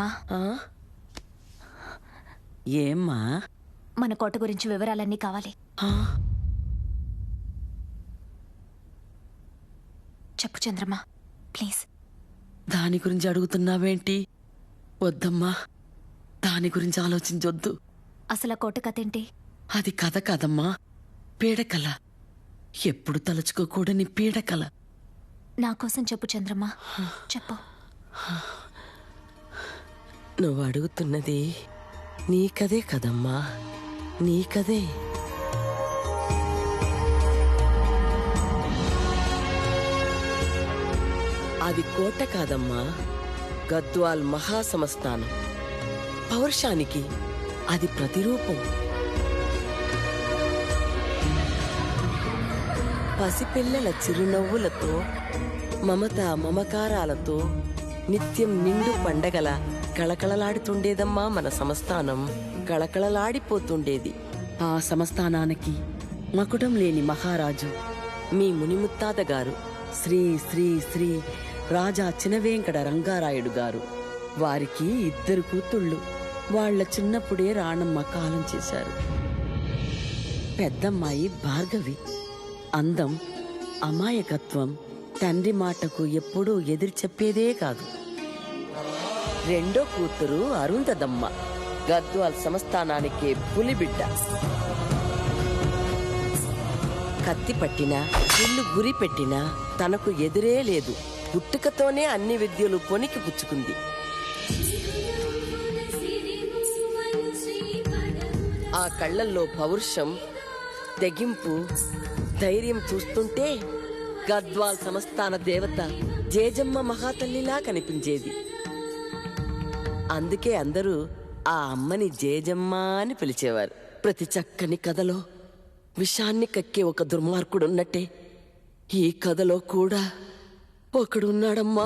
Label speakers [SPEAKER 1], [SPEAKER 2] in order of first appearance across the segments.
[SPEAKER 1] చంద్రమా.
[SPEAKER 2] ఏమ్మా?
[SPEAKER 1] మన కోట గురించి వివరాలన్నీ కావాలి. చెప్పు చంద్రమా, ప్లీజ్.
[SPEAKER 2] దాని గురించి అడుగుతున్నావేంటి? వద్దమ్మా, దాని గురించి ఆలోచించొద్దు.
[SPEAKER 1] అసలు ఆ కోట కథ ఏంటి?
[SPEAKER 2] అది కథ కాదమ్మా, పీడకల. ఎప్పుడు తలుచుకోకూడని పీడకల.
[SPEAKER 1] నా కోసం చెప్పు చంద్రమా, చెప్పు.
[SPEAKER 2] నువ్వు అడుగుతున్నది నీ కదే కదమ్మా, నీ కదే. అది కోట కాదమ్మా, గద్వాల్ మహాసమస్థానం. పౌరుషానికి అది ప్రతిరూపం. పసిపిల్లల చిరునవ్వులతో, మమత మమకారాలతో నిత్యం నిండు పండగల కళకళలాడుతుండేదమ్మా మన సంస్థానం. కళకళలాడిపోతుండేది. ఆ సంస్థానానికి మకుటం లేని మహారాజు మీ మునిముత్తాత గారు శ్రీ శ్రీ శ్రీ రాజా చినవేంకట రంగారాయుడు గారు. వారికి 2 కూతుళ్ళు. వాళ్ల చిన్నప్పుడే రాణమ్మ కాలం చేశారు. పెద్దమ్మాయి భార్గవి. అందం, అమాయకత్వం, తండ్రి మాటకు ఎప్పుడూ ఎదురు చెప్పేదే కాదు. రెండో కూతురు అరుంధదమ్మ, గద్వాల్ సంస్థానానికే పులిబిడ్డ. కత్తి పట్టినా, ఇల్లు గురి పెట్టినా తనకు ఎదురే లేదు. పుట్టుకతోనే అన్ని విద్యలు పొనికి పుచ్చుకుంది. ఆ కళ్ళల్లో పౌరుషం, తెగింపు, ధైర్యం చూస్తుంటే గద్వాల్ సంస్థాన దేవత జేజమ్మ మహాతల్లిలా కనిపించేది. అందుకే అందరూ ఆ అమ్మని జేజమ్మ అని పిలిచేవారు. ప్రతి చక్కని కథలో విషాన్ని కక్కే ఒక దుర్మార్గుడున్నట్టే ఈ కథలో కూడా ఒకడున్నాడమ్మా.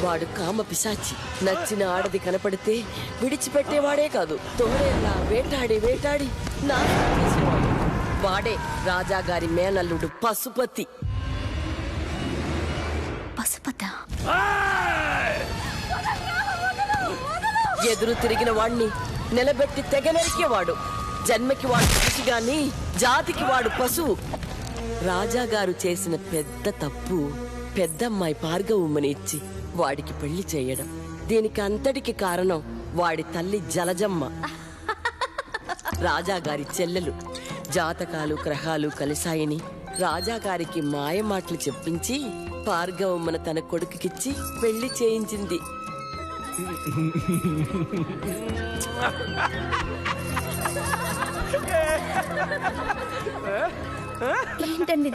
[SPEAKER 2] వాడు కామ పిశాచి. నచ్చిన ఆడది కనపడితే విడిచిపెట్టేవాడే కాదు, తోడేలా వేటాడి వేటాడి నాశనం చేసేవాడు. వాడే రాజాగారి మేనల్లుడు పశుపతి.
[SPEAKER 1] పశుపతా?
[SPEAKER 2] ఎదురు తిరిగిన వాణ్ణి నిలబెట్టి తెగ నరికేవాడు. జన్మకి వాడు మనిషి గాని జాతికి వాడు పశువు. రాజాగారు చేసిన పెద్ద తప్పు పెద్దమ్మాయి భార్గవమ్మని ఇచ్చి వాడికి పెళ్లి చేయడం. దీనికి అంతటికి కారణం వాడి తల్లి జలజమ్మ, రాజాగారి చెల్లెలు. జాతకాలు గ్రహాలు కలిశాయని రాజాగారికి మాయమాటలు చెప్పించి భార్గవమ్మను తన కొడుకుకిచ్చి పెళ్లి చేయించింది.
[SPEAKER 1] ఏంటండి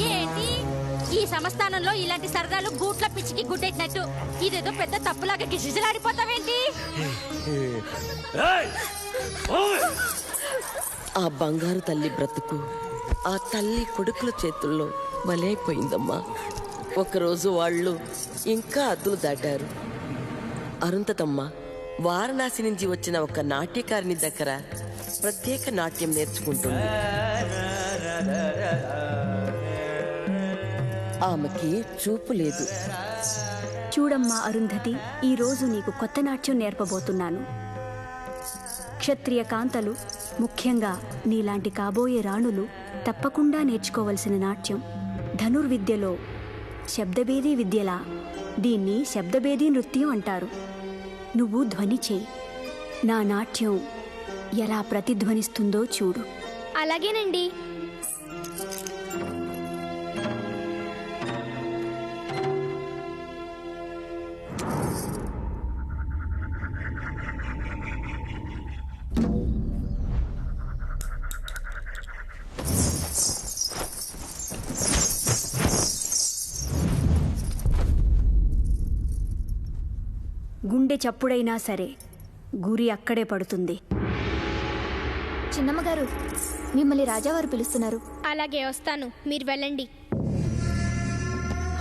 [SPEAKER 3] ఏంటి ఈ సంస్థానంలో ఇలాంటి సరదాలు గూట్ల పిచ్చికి గుడ్డెట్టినట్టు ఇదేదో పెద్ద తప్పులాగా గిజిలాడిపోతావేంటి?
[SPEAKER 2] ఆ బంగారు తల్లి బ్రతుకు ఆ తల్లి కొడుకుల చేతుల్లో బలైపోయిందమ్మా. ఒకరోజు వాళ్ళు ఇంకా అద్దులు దాటారు. అరుంధతమ్మ వారణాసి నుంచి వచ్చిన ఒక నాట్యకారిని దగ్గర ప్రత్యేక నాట్యం నేర్చుకుంటుంది. ఆమెకి చూపు లేదు.
[SPEAKER 4] చూడమ్మా అరుంధతి, ఈరోజు నీకు కొత్త నాట్యం నేర్పబోతున్నాను. క్షత్రియ కాంతలు, ముఖ్యంగా నీలాంటి కాబోయే రాణులు తప్పకుండా నేర్చుకోవలసిన నాట్యం. ధనుర్విద్యలో శబ్దభేదీ విద్యలా దీన్ని శబ్దభేదీ నృత్యం అంటారు. నువ్వు ధ్వని చేయి. నా నాట్యం ఎలా ప్రతిధ్వనిస్తుందో చూడు.
[SPEAKER 3] అలాగేనండి.
[SPEAKER 4] గుండె చప్పుడైనా సరే గురి అక్కడే పడుతుంది.
[SPEAKER 1] చిన్నమ్మగారు, మిమ్మల్ని రాజావారు పిలుస్తున్నారు.
[SPEAKER 3] అలాగే వస్తాను, మీరు వెళ్ళండి.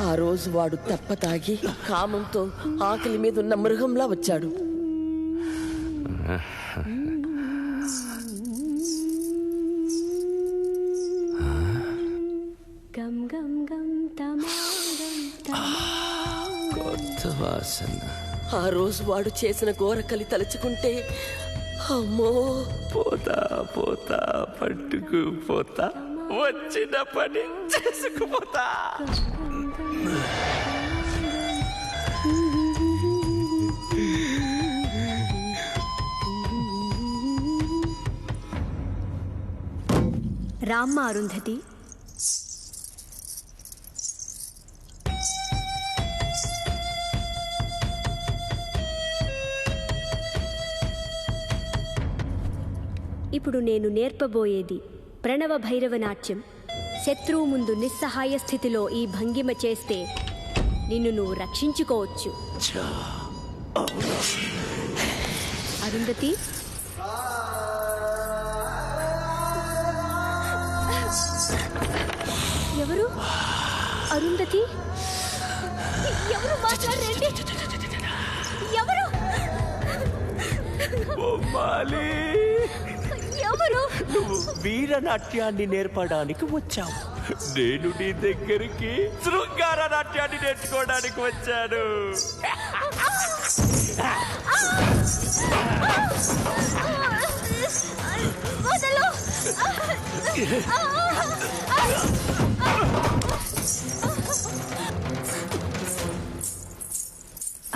[SPEAKER 2] ఆ రోజు వాడు తెప్ప తాగి కామంతో ఆకలి మీద ఉన్న మృగంలా వచ్చాడు.
[SPEAKER 4] గం గం గం తమాంగం
[SPEAKER 5] కొత్త వాసన.
[SPEAKER 2] ఆ రోజు వాడు చేసిన ఘోరకలి తలుచుకుంటే అమ్మో.
[SPEAKER 5] పోతా పోతా పట్టుకుపోతా, వచ్చిన పని చేసుకుపోతా.
[SPEAKER 4] రామ్మ అరుంధతి, ఇప్పుడు నేను నేర్పబోయేది ప్రణవ భైరవ నాట్యం. శత్రువు ముందు నిస్సహాయ స్థితిలో ఈ భంగిమ చేస్తే నిన్ను నువ్వు రక్షించుకోవచ్చు. అరుంధతి, ఎవరు? అరుంధతి, ఎవరు మాట్లాడండి? ఎవరు?
[SPEAKER 5] బొమ్మాలి,
[SPEAKER 4] ఎవరు?
[SPEAKER 5] నువ్వు వీరనాట్యాన్ని నేర్పడానికి వచ్చావు. నేను నీ దగ్గరికి శృంగార నాట్యాన్ని నేర్చుకోవడానికి వచ్చాను.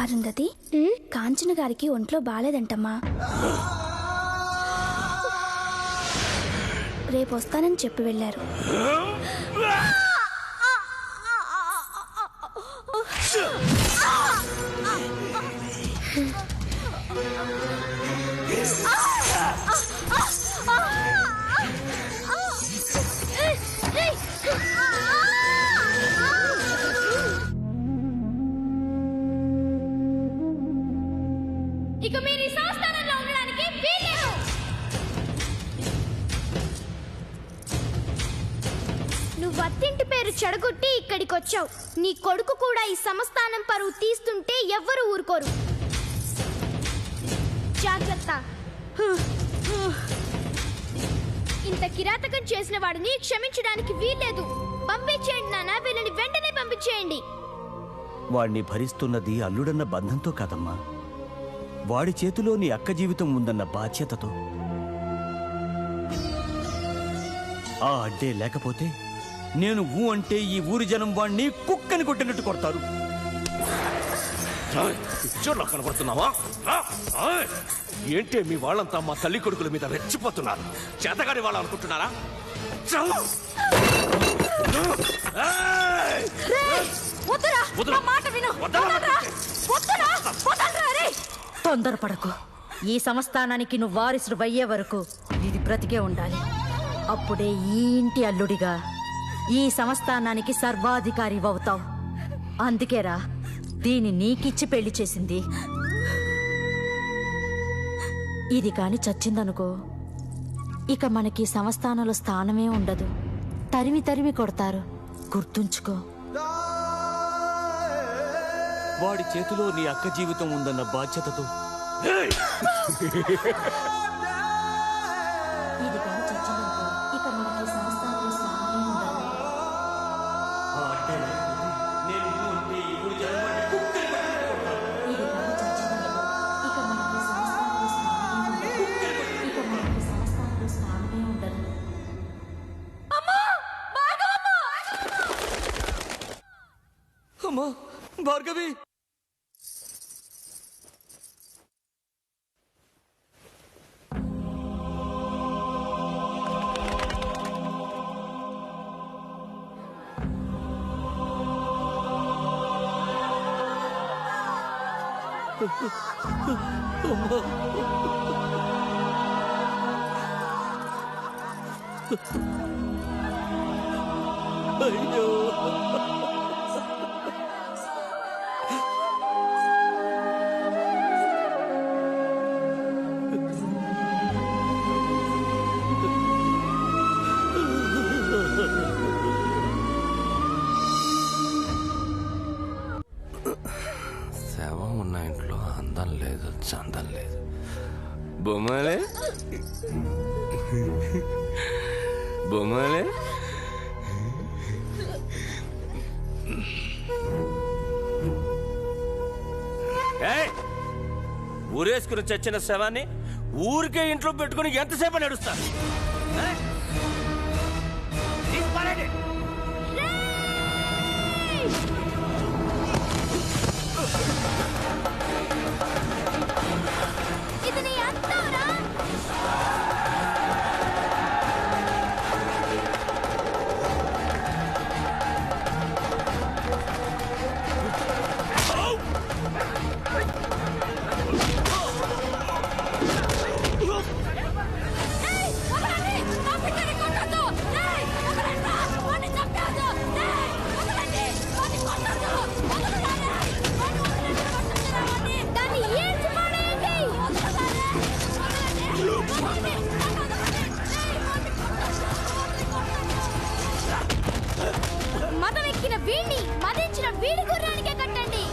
[SPEAKER 1] అరుంధతి, కాంచన గారికి ఒంట్లో బాలేదంటమ్మా. రేపు వస్తానని చెప్పి వెళ్ళారు.
[SPEAKER 3] ఇక మీరు ఈ సంస్థానంలో ఉండడానికి వీల్లేదు.
[SPEAKER 6] నువ్వు అత్తింటి పేరు చెడగొట్టి ఇక్కడికి వచ్చావు. నీ కొడుకు కూడా ఈ సంస్థానం పరువు తీస్తుంటే ఎవ్వరూ ఊరుకోరు. జాగ్రత్త. ఇంత కిరాతకం చేసిన వాడిని క్షమించడానికి వీల్లేదు. పంపించేయండి నాన్న, వీళ్ళని వెంటనే పంపించేయండి.
[SPEAKER 7] వాణ్ణి భరిస్తున్నది అల్లుడన్న బంధంతో కాదమ్మా, వాడి చేతిలో నీ అక్క జీవితం ఉందన్న బాధ్యతతో. ఆ అడ్డే లేకపోతే నేను ఊ అంటే ఈ ఊరి జనం వాణ్ణి కుక్కని కొట్టినట్టు కొడతారు.
[SPEAKER 5] పిచ్చోళ్ళ కనబడుతున్నావా? ఏంటే మీ వాళ్ళంతా మా తల్లి కొడుకుల మీద రెచ్చిపోతున్నారు? చేతగాని వాళ్ళు అనుకుంటున్నారా?
[SPEAKER 3] తొందరపడకు. ఈ సంస్థానానికి నువ్వు వారసుడు అయ్యే వరకు ఇది బ్రతికే ఉండాలి. అప్పుడే ఈ ఇంటి అల్లుడిగా ఈ సంస్థానానికి సర్వాధికారి అవుతావు. అందుకేరా దీన్ని నీకిచ్చి పెళ్లి చేసింది. ఇది కాని చచ్చిందనుకో, ఇక మనకి సంస్థానంలో స్థానమే ఉండదు. తరిమి తరిమి కొడతారు, గుర్తుంచుకో.
[SPEAKER 7] వాడి చేతిలో నీ అక్క జీవితం ఉందన్న బాధ్యతతో
[SPEAKER 3] ఇది కాని చచ్చిందనుకో, ఇక మనకి సంస్థానంలో స్థానమే ఉండదు. ఇది కాని చచ్చిందనుకో, ఇక మనకి సంస్థానంలో స్థానమే ఉండదు. ఇక మనకి సంస్థానంలో స్థానమే ఉండదు.
[SPEAKER 7] అమ్మా భార్గవి, అయ్యో
[SPEAKER 5] శవం ఉన్న ఇంట్లో అందం లేదు, చందం లేదు. బొమ్మలే బొమ్మలే ఊరేసుకుని చచ్చిన శవాన్ని ఊరికే ఇంట్లో పెట్టుకుని ఎంతసేపు నడుస్తారు?
[SPEAKER 6] ఇది నీ అంతరా? మదం ఎక్కిన వీడిని మదించిన వీడి గుర్రానికే కట్టండి.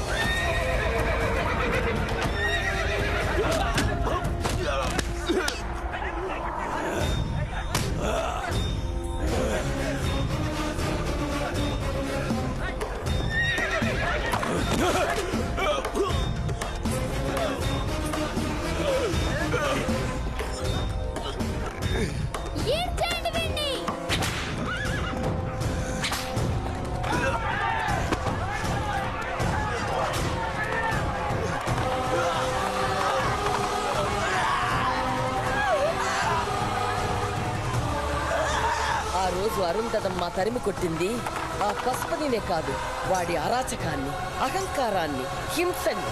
[SPEAKER 6] ఈడ్చేయండి వీడిని.
[SPEAKER 2] ఆ రోజు అరుంధతమ్మ తరిమి కొట్టింది ఆ పసుపనినే కాదు, వాడి అరాచకాన్ని, అహంకారాన్ని, హింసని.